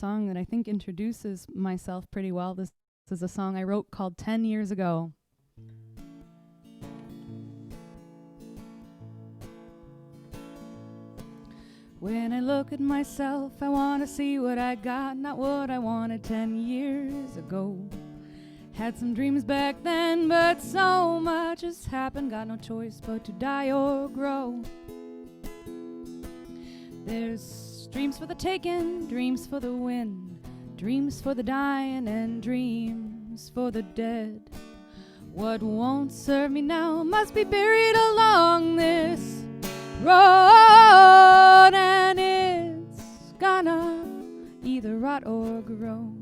song that I think introduces myself pretty well. This is a song I wrote called 10 Years Ago. When I look at myself, I want to see what I got, not what I wanted 10 years ago. Had some dreams back then, but so much has happened, got no choice but to die or grow. There's dreams for the taking, dreams for the win, dreams for the dying, and dreams for the dead. What won't serve me now must be buried along this road, and it's gonna either rot or grow.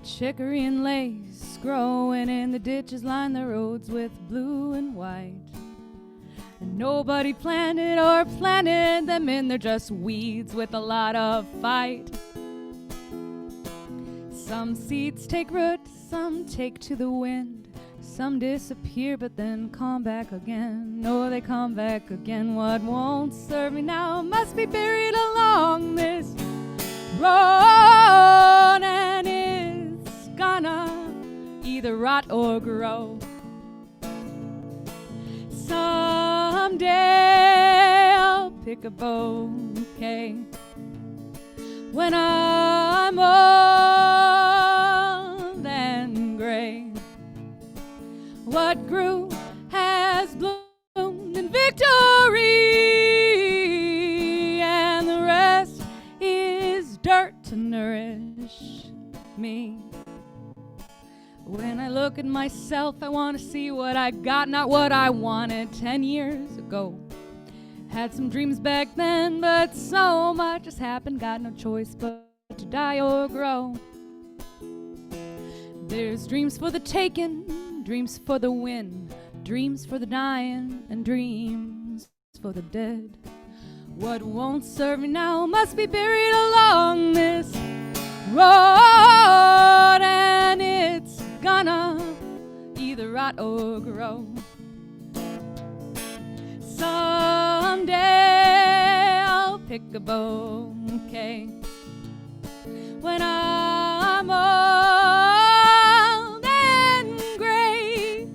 Chicory and lace growing in the ditches line the roads with blue and white. And nobody planted or planted them in, they're just weeds with a lot of fight. Some seeds take root, some take to the wind, some disappear but then come back again. Oh, they come back again. What won't serve me now must be buried along this road, and it's gonna either rot or grow. Someday I'll pick a bouquet when I'm old and gray. What grew has bloomed in victory, and the rest is dirt to nourish me. When I look at myself, I want to see what I got, not what I wanted 10 years ago. Had some dreams back then, but so much has happened, got no choice but to die or grow. There's dreams for the taking, dreams for the win, dreams for the dying, and dreams for the dead. What won't serve me now must be buried along this road, and it's gonna either rot or grow. Someday I'll pick a bouquet when I'm old and gray.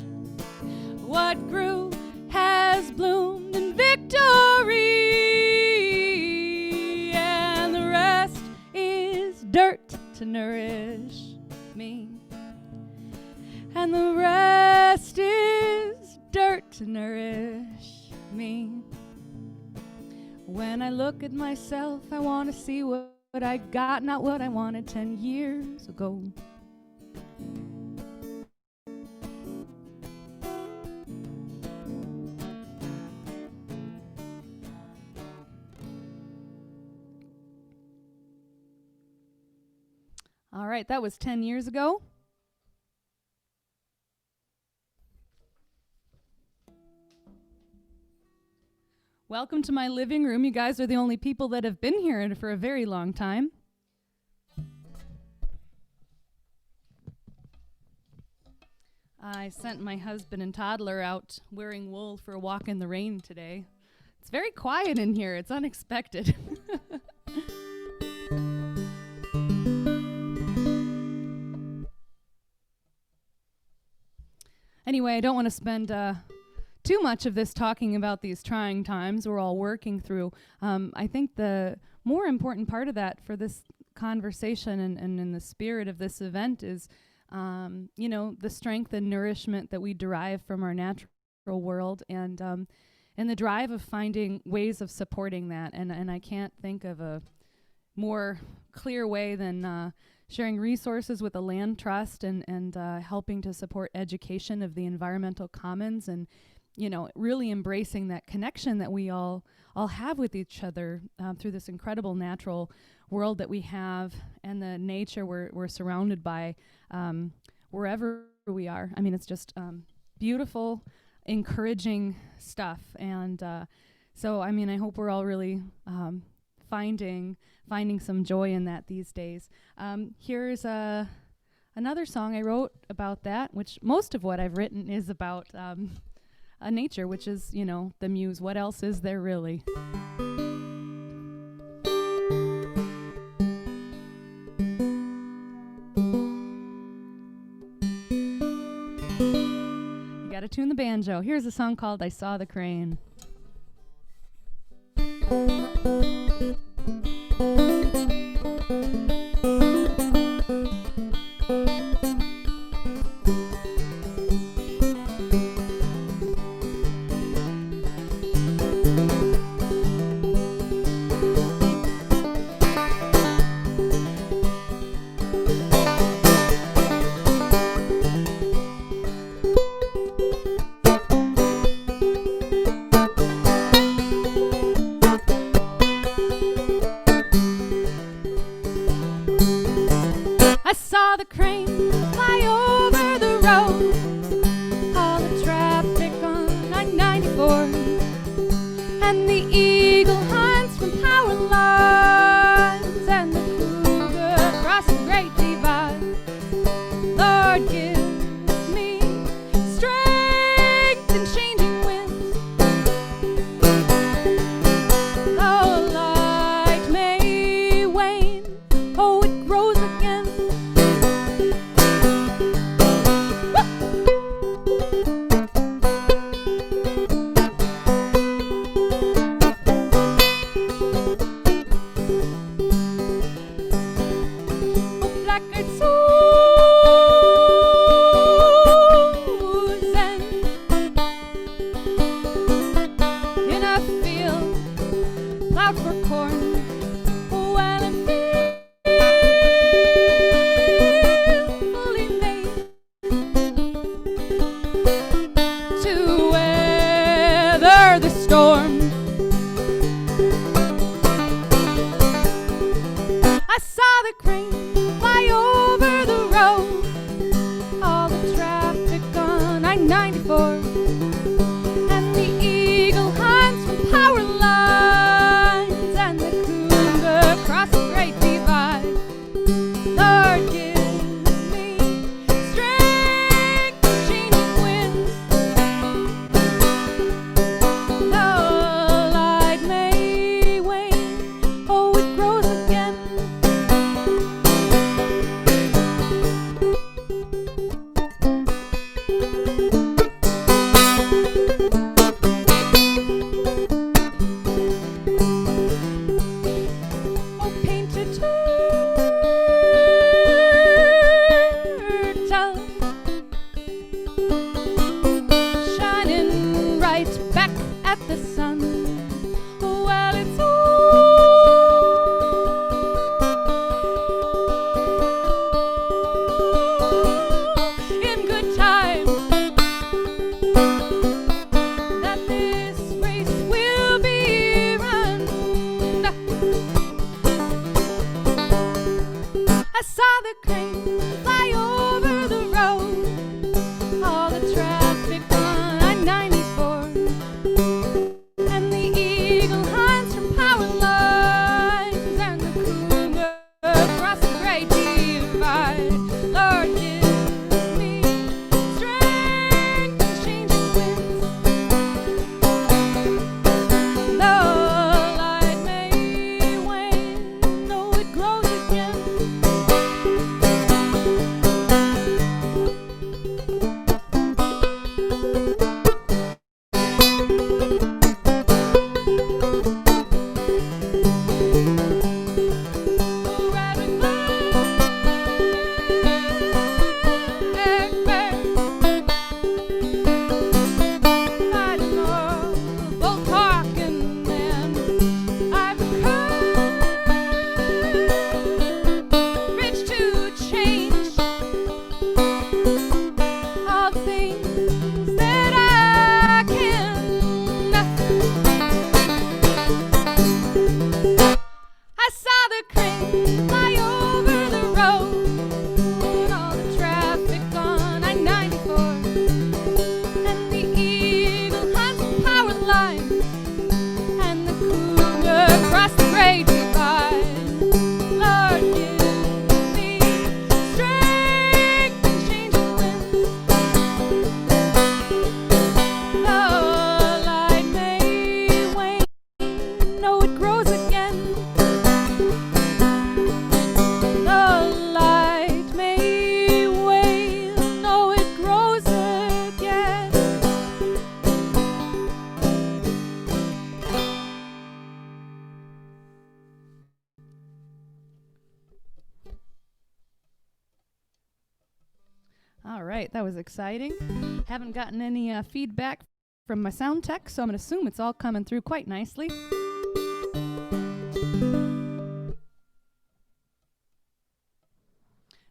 What grew has bloomed in victory, and the rest is dirt to nourish me. And the rest is dirt to nourish me. When I look at myself, I want to see what I got, not what I wanted 10 years ago. All right, that was 10 years ago. Welcome to my living room. You guys are the only people that have been here for a very long time. I sent my husband and toddler out wearing wool for a walk in the rain today. It's very quiet in here. It's unexpected. Anyway, I don't want to spend too much of this talking about these trying times we're all working through. I think the more important part of that for this conversation and in the spirit of this event is, the strength and nourishment that we derive from our natural world, and the drive of finding ways of supporting that. And I can't think of a more clear way than sharing resources with the land trust and helping to support education of the environmental commons, and really embracing that connection that we all have with each other through this incredible natural world that we have, and the nature we're surrounded by wherever we are. I mean, it's just beautiful, encouraging stuff. And so, I mean, I hope we're all really finding some joy in that these days. Here's another song I wrote about that, which most of what I've written is about nature, which is, the muse. What else is there really? tune the banjo. Here's a song called I Saw the Crane. I saw the crane fly over the road, all the traffic on I-94, and the eagle hunts from power lines, and the cougar across the great divide. Lord, give me strength in changing winds, though light may wane, oh, it grows again. Black-eyed Susan in a field plowed for corn, well and fearfully made to weather the storm. I saw the crane fly over the road, all the traffic on I-94, and the eagle hunts from power lines, and the cougar across the great divide. Lord, give me strength in changing winds, though light may wane, oh, it grows again. Oh, painted right, that was exciting. Haven't gotten any feedback from my sound tech, so I'm going to assume it's all coming through quite nicely.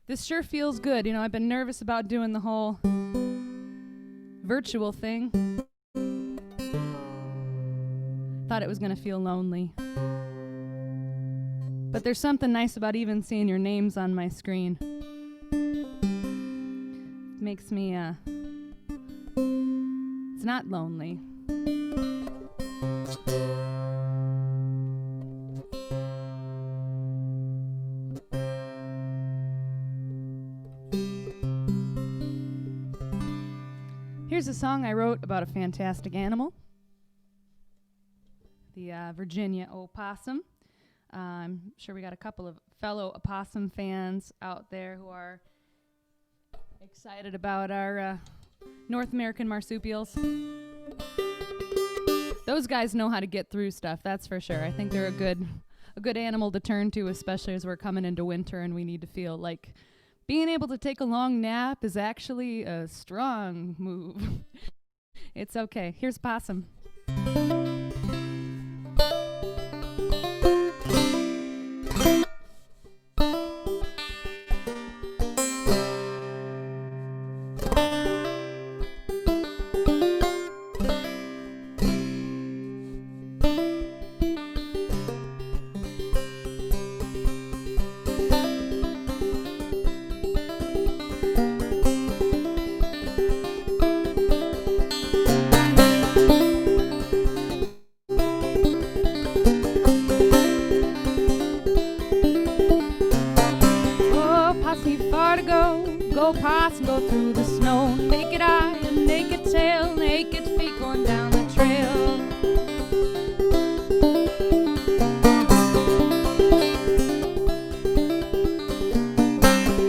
This sure feels good. You know, I've been nervous about doing the whole virtual thing. Thought it was going to feel lonely. But there's something nice about even seeing your names on my screen. Makes me, it's not lonely. Here's a song I wrote about a fantastic animal, the Virginia opossum. I'm sure we got a couple of fellow opossum fans out there who are excited about our North American marsupials. Those guys know how to get through stuff, that's for sure. I think they're a good animal to turn to, especially as we're coming into winter and we need to feel like being able to take a long nap is actually a strong move. It's okay. Here's possum. Go possum, go through the snow. Naked eye and naked tail, naked feet going down the trail.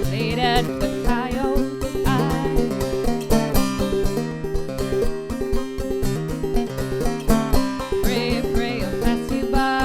Laid at the coyote's eye. Pray, pray, I'll pass you by.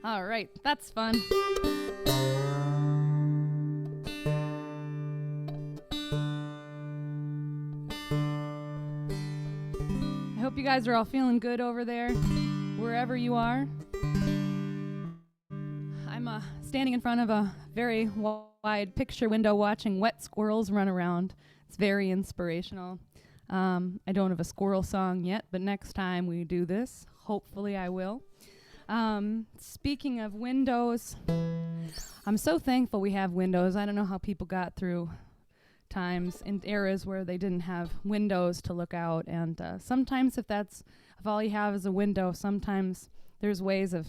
All right, that's fun. guys are all feeling good over there, wherever you are. I'm standing in front of a very wide picture window watching wet squirrels run around. It's very inspirational. I don't have a squirrel song yet, but next time we do this, hopefully I will. Speaking of windows, I'm so thankful we have windows. I don't know how people got through times and eras where they didn't have windows to look out, and sometimes if all you have is a window, sometimes there's ways of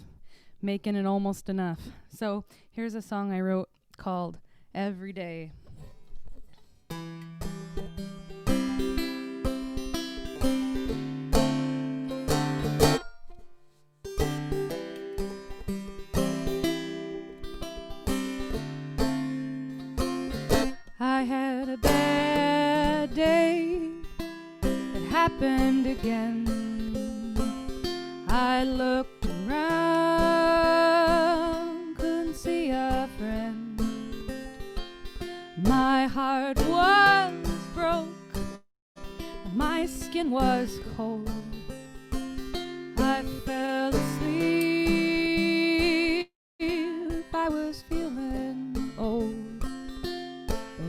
making it almost enough. So here's a song I wrote called Every Day. I had a bad day, it happened again. I looked around, couldn't see a friend. My heart was broke, and my skin was cold. I fell asleep, I was feeling old.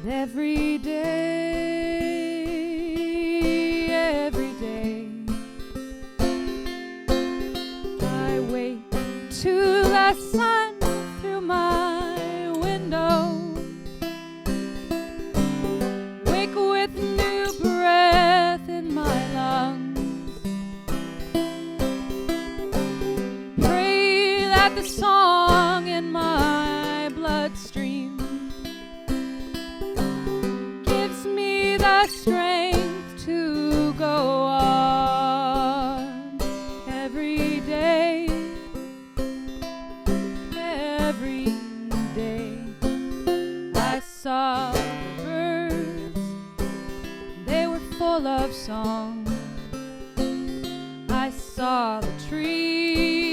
But every day, I wake to the sun through my window, wake with new breath in my lungs, pray that the song in my bloodstream the strength to go on. Every day, I saw the birds, they were full of song. I saw the trees,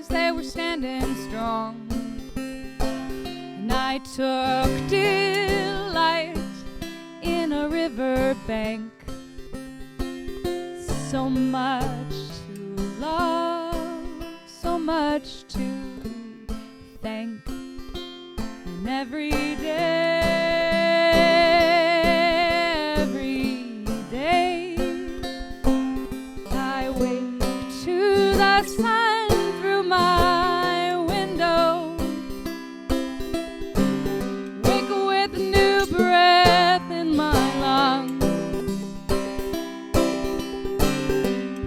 they were standing strong. And I took delight in a riverbank, so much to love, so much to thank. And every day, I wake to the sun through my window, wake with new breath in my lungs,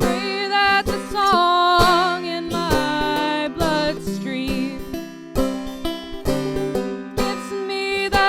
pray that the song in my bloodstream gives me the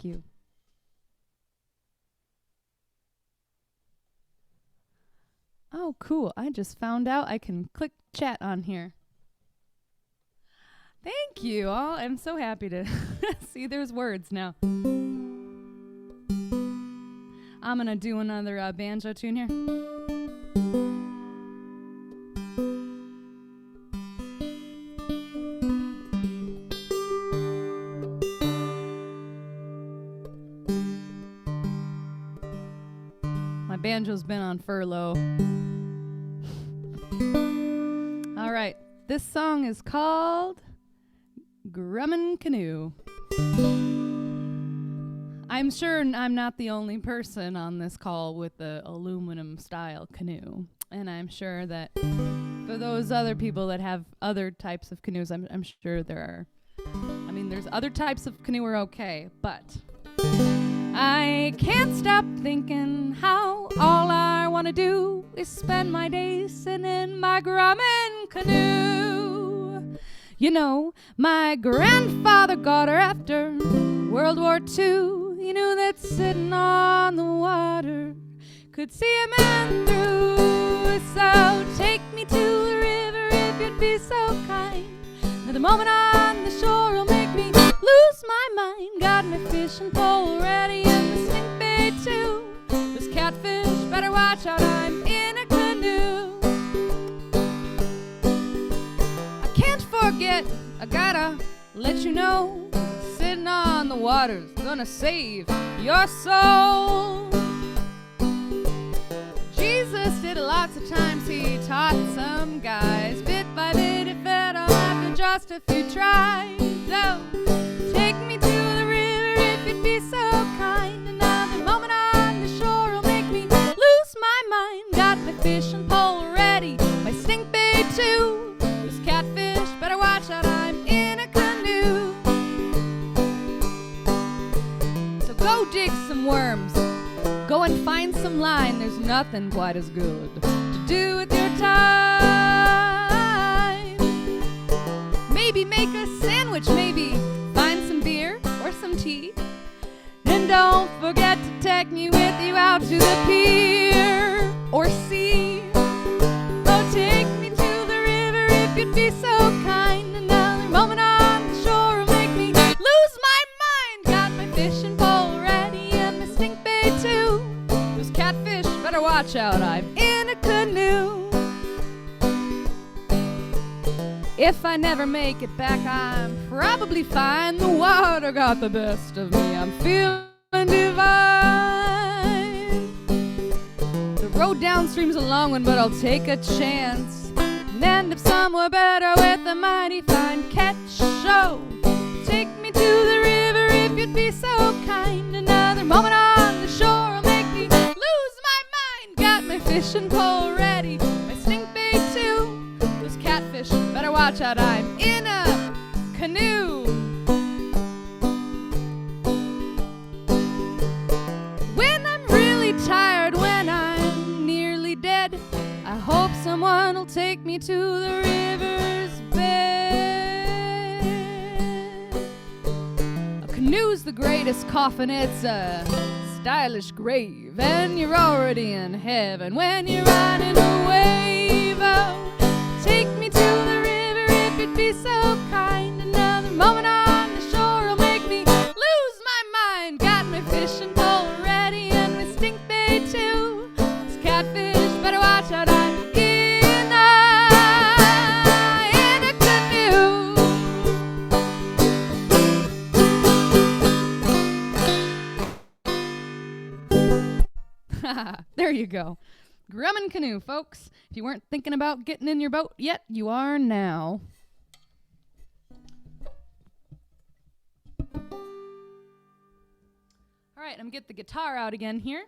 you. Oh, cool. I just found out I can click chat on here. Thank you all. I'm so happy to see there's words now. I'm going to do another banjo tune here. My banjo's been on furlough. All right. This song is called Grumman Canoe. I'm sure I'm not the only person on this call with the aluminum style canoe. And I'm sure that for those other people that have other types of canoes, I'm sure there are. I mean, there's other types of canoe are okay, but I can't stop thinking how all I want to do is spend my days sitting in my Grumman canoe. You know, my grandfather got her after World War II. He knew that sitting on the water could see a man through. So take me to the river if you'd be so kind. Another moment on the shore will make me lose my mind. Got my fishing pole ready and the stink bait too. Those catfish, better watch out, I'm in a canoe. I can't forget, I gotta let you know, sitting on the water's gonna save your soul. Jesus did it lots of times, he taught some guys. Bit by bit it fed on after just a few tries. So take me to the river if you'd be so kind. Another moment on the shore will make me lose my mind. Got my fishing pole ready, my stink bait too. Those catfish, better watch out, I'm in a canoe. So go dig some worms, go and find some line. There's nothing quite as good to do with your time. Maybe make a sandwich, maybe find some beer or some tea. And don't forget to take me with you out to the pier or sea. Oh, take me to the river if you'd be so kind. Another moment on the shore will make me lose my mind. Got my fishing pole ready and my stink bait too. Those catfish, better watch out, I'm in a canoe. If I never make it back, I'm probably fine. The water got the best of me, I'm feeling divine. The road downstream's a long one, but I'll take a chance and end up somewhere better with a mighty fine catch. So take me to the river if you'd be so kind. Another moment on the shore will make me lose my mind. Got my fishing pole ready, my stink bait too. Those catfish, better watch out, I'm in a canoe. When I'm really tired, when I'm nearly dead, I hope someone will take me to the river's bed. A canoe's the greatest coffin, it's a stylish grave, and you're already in heaven when you're riding a wave. Oh, take me to the river if you'd be so kind. Another moment on the shore will make me lose my mind. Got my fishing pole ready and my stink bait too. This catfish, better watch out, I'm in a canoe. There you go. Grumman Canoe, folks. If you weren't thinking about getting in your boat yet, you are now. All right, I'm going to get the guitar out again here.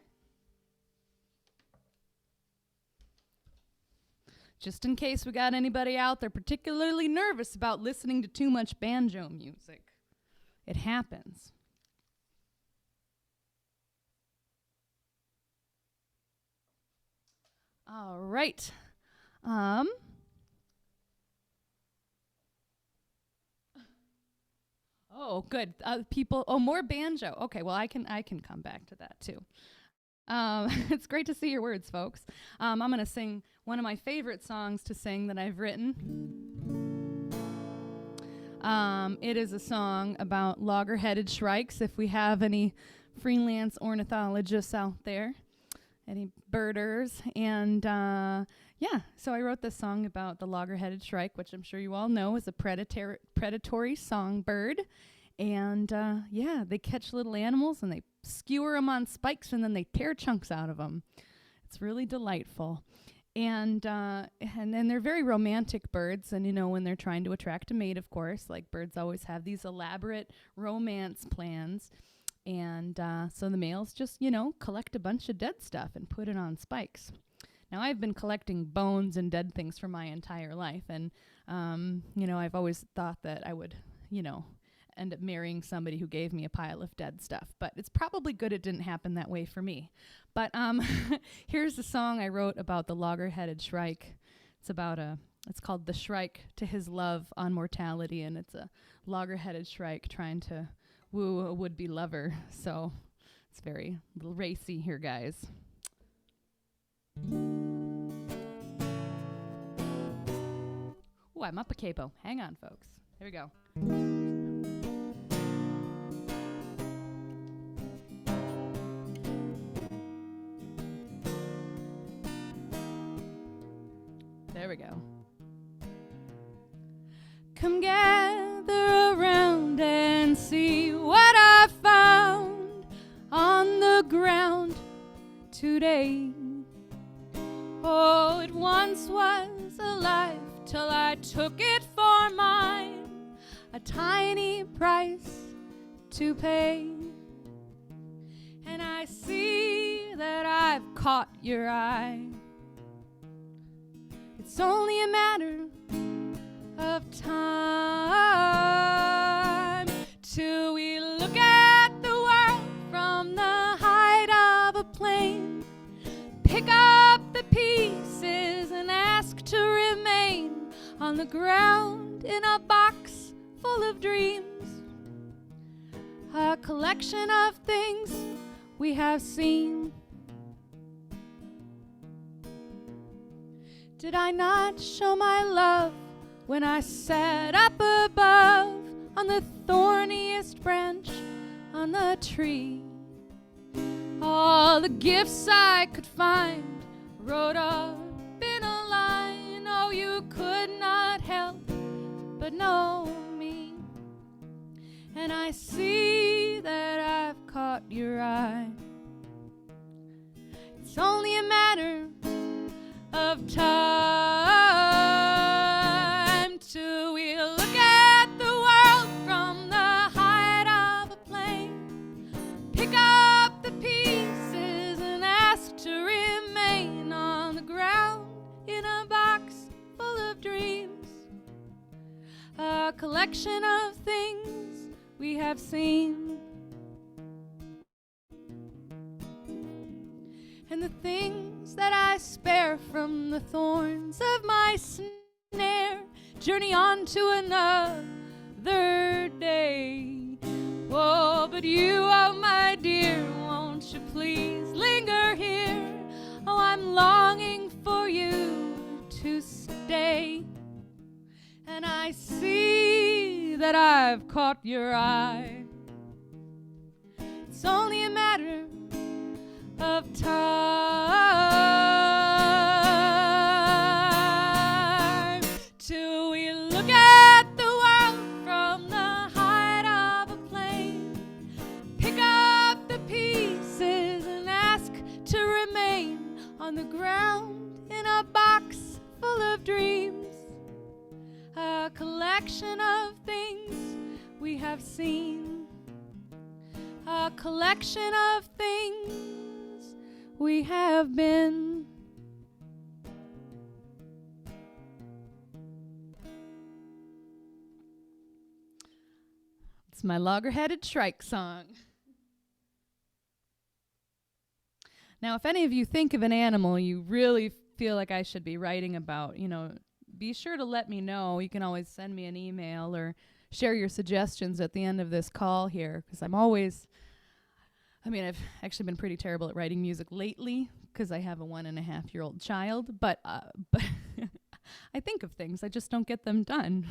Just in case we got anybody out there particularly nervous about listening to too much banjo music. It happens. All right. Oh, good. People. Oh, more banjo. Okay, well, I can come back to that too. It's great to see your words, folks. I'm going to sing one of my favorite songs to sing that I've written. It is a song about logger-headed shrikes, if we have any freelance ornithologists out there, any birders. And so I wrote this song about the logger-headed shrike, which I'm sure you all know is a predatory songbird. And they catch little animals and they skewer them on spikes and then they tear chunks out of them. It's really delightful. And then they're very romantic birds. And, when they're trying to attract a mate, of course, like birds always have these elaborate romance plans. And so the males just, collect a bunch of dead stuff and put it on spikes. Now, I've been collecting bones and dead things for my entire life. And, I've always thought that I would, end up marrying somebody who gave me a pile of dead stuff. But it's probably good it didn't happen that way for me. But here's the song I wrote about the logger-headed shrike. It's called The Shrike to His Love on Mortality, and it's a logger-headed shrike trying to woo a would-be lover. So it's very little racy here, guys. Ooh, I'm up a capo. Hang on, folks. Here we go. There we go. Come gather around and see what I found on the ground today. Oh, it once was alive till I took it for mine, a tiny price to pay. And I see that I've caught your eye. It's only a matter of time till we look at the world from the height of a plane, pick up the pieces and ask to remain on the ground in a box full of dreams, a collection of things we have seen. Did I not show my love when I sat up above on the thorniest branch on the tree? All the gifts I could find wrote up in a line. Oh, you could not help but know me. And I see that I've caught your eye. It's only a matter of time till we look at the world from the height of a plane, pick up the pieces and ask to remain on the ground in a box full of dreams, a collection of things we have seen. And the things that I spare from the thorns of my snare journey on to another day. Oh, but you, oh my dear, won't you please linger here? Oh, I'm longing for you to stay. And I see that I've caught your eye. It's only a matter of time till we look at the world from the height of a plane, pick up the pieces and ask to remain on the ground in a box full of dreams, a collection of things we have seen, a collection of things we have been. It's my logger-headed shrike song. Now, if any of you think of an animal you really feel like I should be writing about, be sure to let me know. You can always send me an email or share your suggestions at the end of this call here, because I've actually been pretty terrible at writing music lately because I have a 1.5-year-old child, but I think of things, I just don't get them done.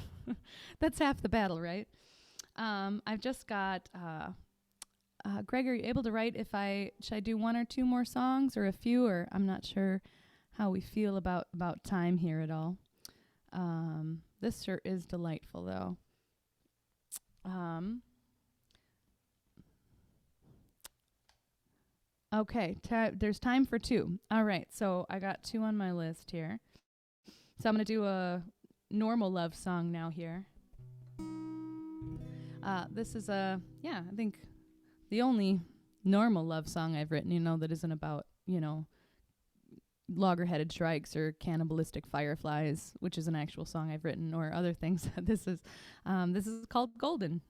That's half the battle, right? I've just got, Greg, are you able to write should I do one or two more songs or a few, or I'm not sure how we feel about time here at all. This sure is delightful, though. Okay, there's time for two. All right, so I got two on my list here. So I'm going to do a normal love song now here. This is I think the only normal love song I've written, that isn't about, logger-headed shrikes or cannibalistic fireflies, which is an actual song I've written, or other things. This is called Golden.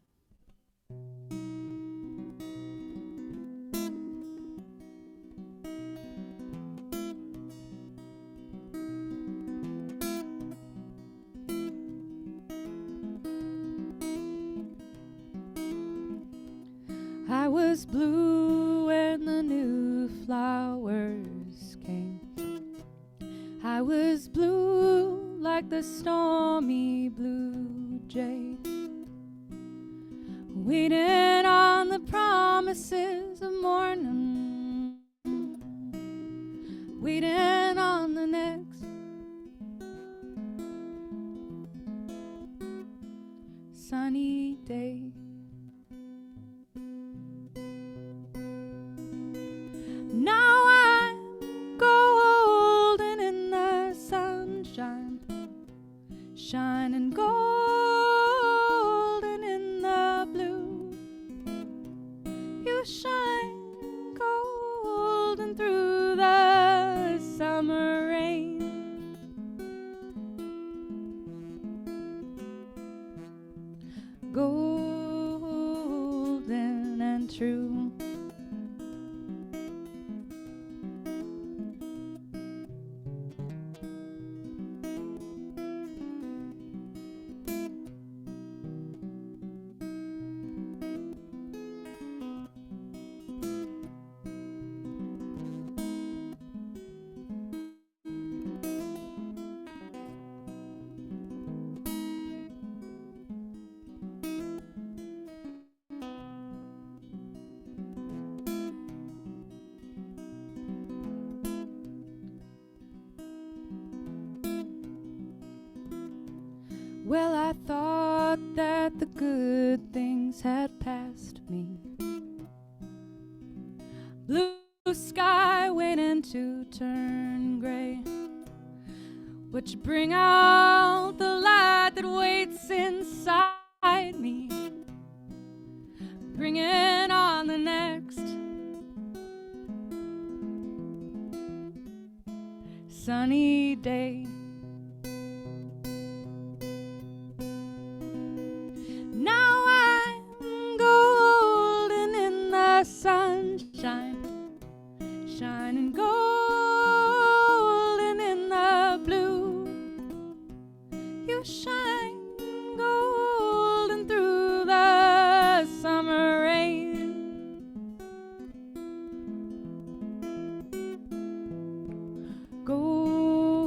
I was blue when the new flowers came. I was blue like the stormy blue jay, waiting on the promises of morning, waiting on the next sunny day. Now I'm golden in the sunshine, shining golden in the blue. You shine golden through the summer rain. Golden and true. Well, I thought that the good things had passed me. Blue sky waiting to turn gray. Would you bring out the light that waits inside me? Bring it on the next sunny day. Now I'm golden in the sunshine, shining golden in the blue. You shine golden through the summer rain. Golden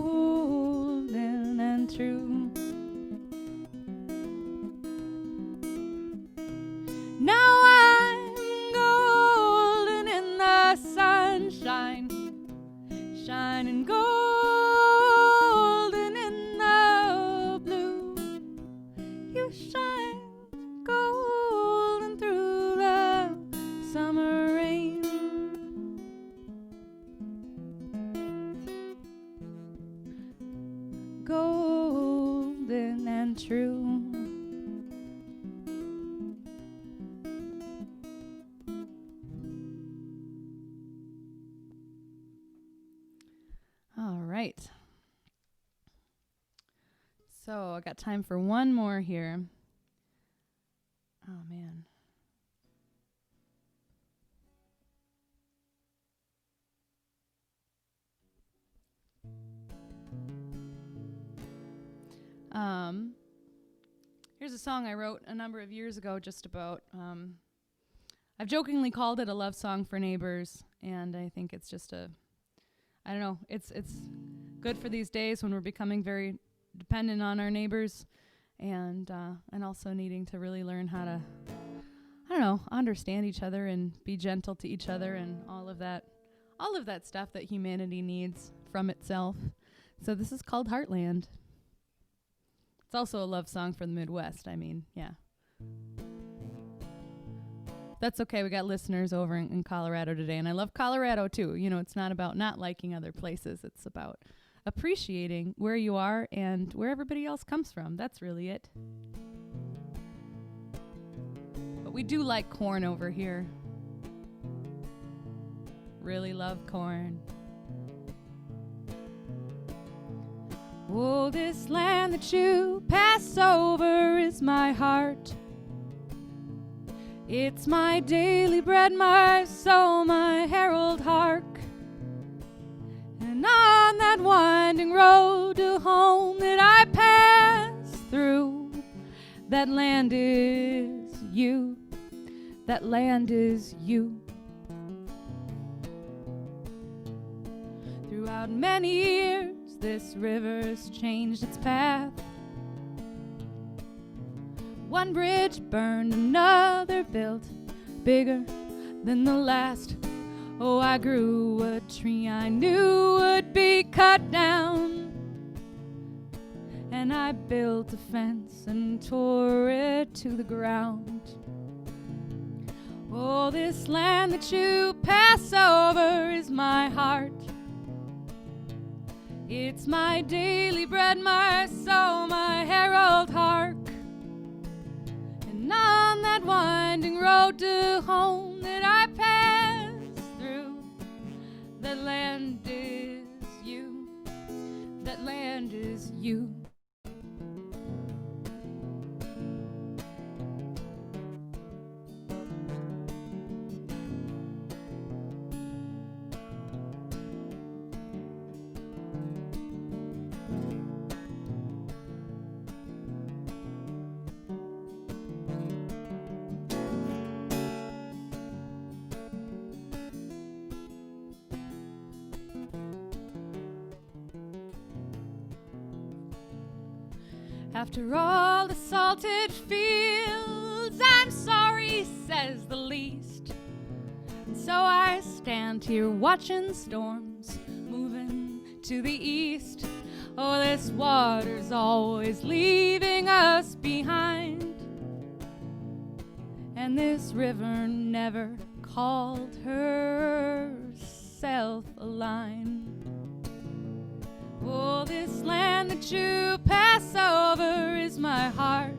and true. Now I'm golden in the sunshine, shining golden in the blue. You shine golden through the summer rain. Golden and true. Right. So I got time for one more here. Oh, man. Here's a song I wrote a number of years ago just about, I've jokingly called it a love song for neighbors, and I think it's just I don't know, it's good for these days when we're becoming very dependent on our neighbors, and also needing to really learn how to, I don't know, understand each other and be gentle to each other and all of that stuff that humanity needs from itself. So this is called Heartland. It's also a love song for the Midwest. I mean, yeah. That's okay. We got listeners over in Colorado today, and I love Colorado too. You know, it's not about not liking other places. It's about appreciating where you are and where everybody else comes from. That's really it. But we do like corn over here. Really love corn. Oh, this land that you pass over is my heart. It's my daily bread, my soul, my herald hark. And on that winding road to home that I pass through, that land is you, that land is you. Throughout many years, this river's changed its path. One bridge burned, another built, bigger than the last. Oh, I grew a tree I knew would be cut down, and I built a fence and tore it to the ground. Oh, this land that you pass over is my heart. It's my daily bread, my soul, my herald hark. And on that winding road to home that I pass through, that land is you, that land is you. After all the salted fields, I'm sorry, says the least. And so I stand here watching storms moving to the east. Oh, this water's always leaving us behind, and this river never called herself a line. Oh, this land that you pass over is my heart.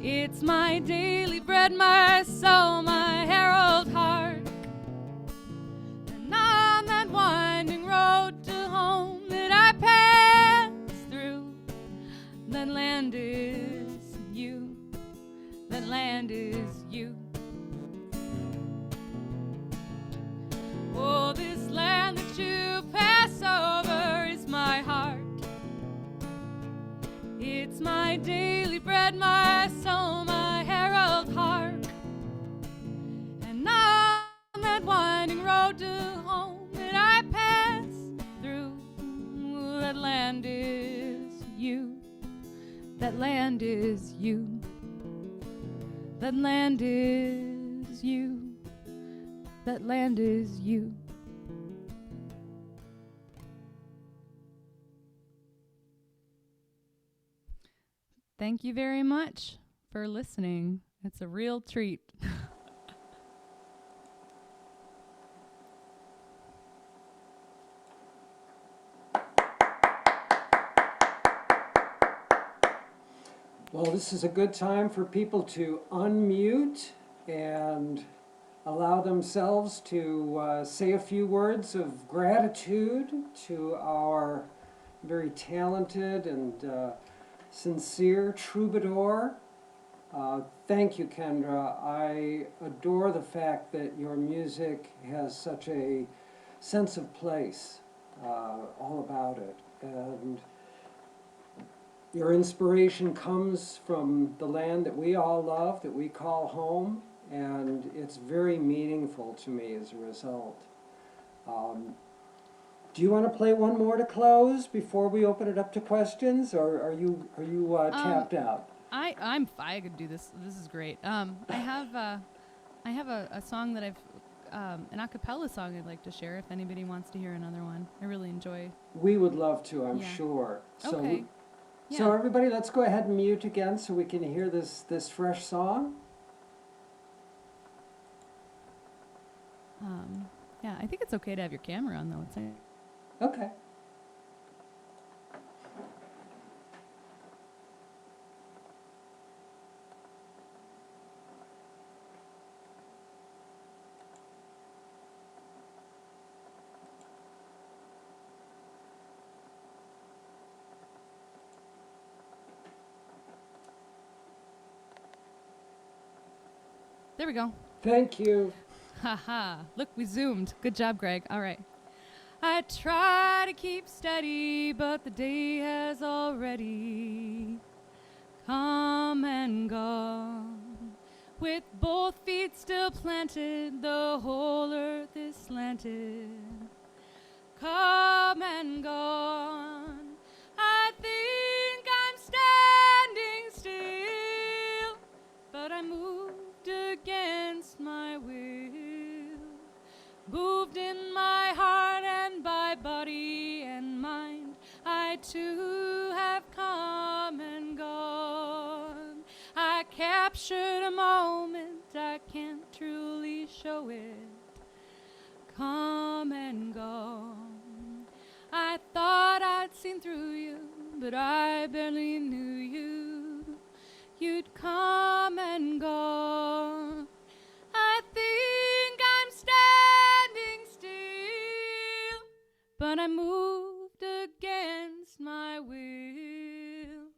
It's my daily bread, my soul, my herald hark. And on that winding road to home that I pass through, that land is you, that land is you. Oh, this land that you pass over is my heart. It's my daily bread, my soul, my herald hark. And on that winding road to home that I pass through, that land is you, that land is you, that land is you, that land is you. Thank you very much for listening. It's a real treat. Well, this is a good time for people to unmute and allow themselves to say a few words of gratitude to our very talented and sincere troubadour. Thank you, Kendra. I adore the fact that your music has such a sense of place all about it. And Your inspiration comes from the land that we all love, that we call home, and it's very meaningful to me as a result. Um, do you want to play one more to close before we open it up to questions, or are you tapped out? I could do this. This is great. I have a song that I've an a cappella song I'd like to share if anybody wants to hear another one. I really enjoy. We would love to, I'm Yeah. sure. So, Okay. so Yeah. everybody, let's go ahead and mute again so we can hear this fresh song. Yeah, I think it's okay to have your camera on though. It's Okay. there we go. Thank you. Haha. Look, we zoomed. Good job, Greg. All right. I try to keep steady, but the day has already come and gone. With both feet still planted, the whole earth is slanted. Come and gone. I think I'm standing still, but I moved against my will. Moved in my heart and by body and mind, I too have come and gone. I captured a moment, I can't truly show it. Come and gone. I thought I'd seen through you, but I barely knew you. You'd come and gone. I think I'm standing still, but I moved against my will.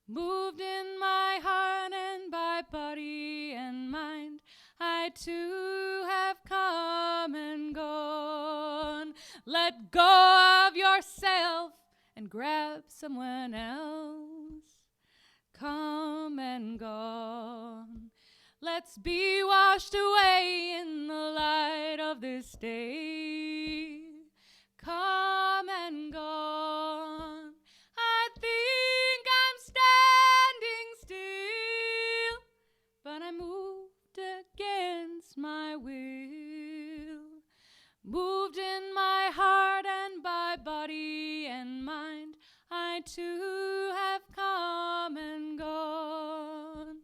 Moved in my heart and by body and mind, I too have come and gone. Let go of yourself and grab someone else. Come and gone. Let's be washed away in the light of this day. Come and gone. I think I'm standing still, but I moved against my will. Moved in my heart and by body and mind, I too have come and gone.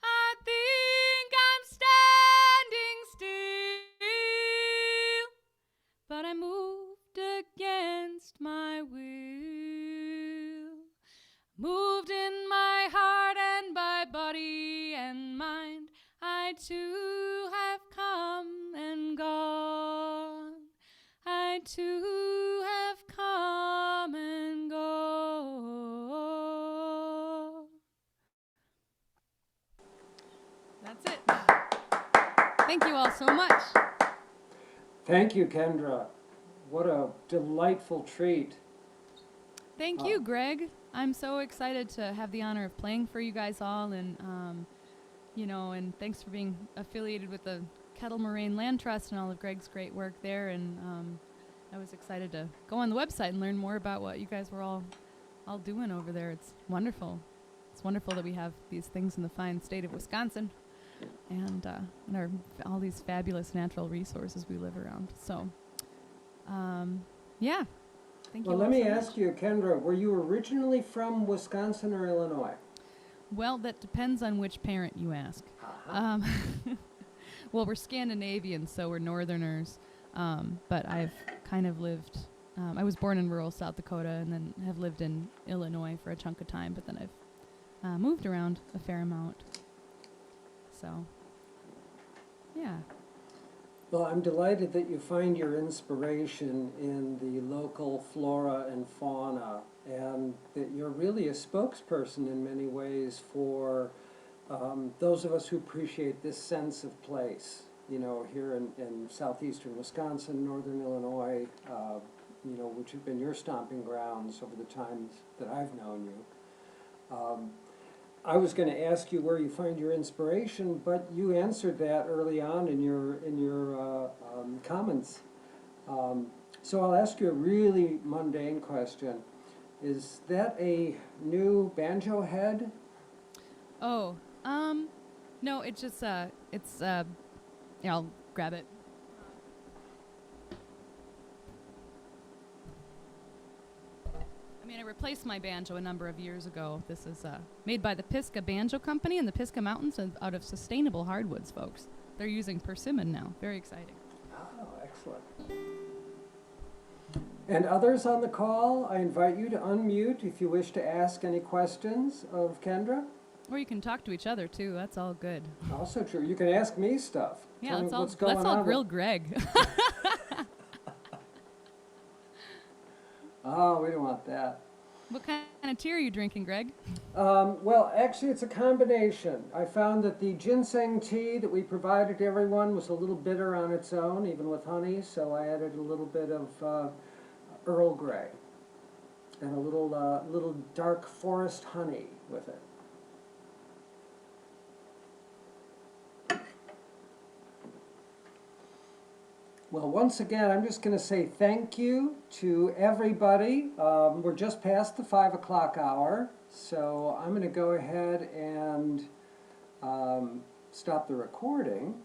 I think I'm standing still, but I moved against my will. Moved in my heart and by body and mind, I too have come and gone. I too have come and gone. That's it. Thank you all so much. Thank you, Kendra. What a delightful treat. Thank you, Greg. I'm so excited to have the honor of playing for you guys all, and and thanks for being affiliated with the Kettle Moraine Land Trust and all of Greg's great work there. And I was excited to go on the website and learn more about what you guys were all doing over there. It's wonderful. It's wonderful that we have these things in the fine state of Wisconsin, and all these fabulous natural resources we live around. So, yeah. Thank you. Well, let me ask you, Kendra, were you originally from Wisconsin or Illinois? Well, that depends on which parent you ask. Well, we're Scandinavians, so we're Northerners. But I've kind of lived, I was born in rural South Dakota and then have lived in Illinois for a chunk of time, but then I've moved around a fair amount. So, yeah. Well, I'm delighted that you find your inspiration in the local flora and fauna, and that you're really a spokesperson in many ways for those of us who appreciate this sense of place. You know, here in southeastern Wisconsin, northern Illinois, which have been your stomping grounds over the times that I've known you. I was going to ask you where you find your inspiration, but you answered that early on in your comments. So I'll ask you a really mundane question. Is that a new banjo head? Oh, no, it's just, yeah, I'll grab it. I mean, I replaced my banjo a number of years ago. This is made by the Pisgah Banjo Company in the Pisgah Mountains out of sustainable hardwoods, folks. They're using persimmon now. Very exciting. Oh, excellent. And others on the call, I invite you to unmute if you wish to ask any questions of Kendra. Or you can talk to each other, too. That's all good. Also true. You can ask me stuff. Yeah, Tell me let's what's going all on. grill Greg. Oh, we don't want that. What kind of tea are you drinking, Greg? Well, actually, it's a combination. I found that the ginseng tea that we provided to everyone was a little bitter on its own, even with honey, so I added a little bit of Earl Grey and a little dark forest honey with it. Well, once again, I'm just going to say thank you to everybody. We're just past the 5 o'clock hour, so I'm going to go ahead and stop the recording.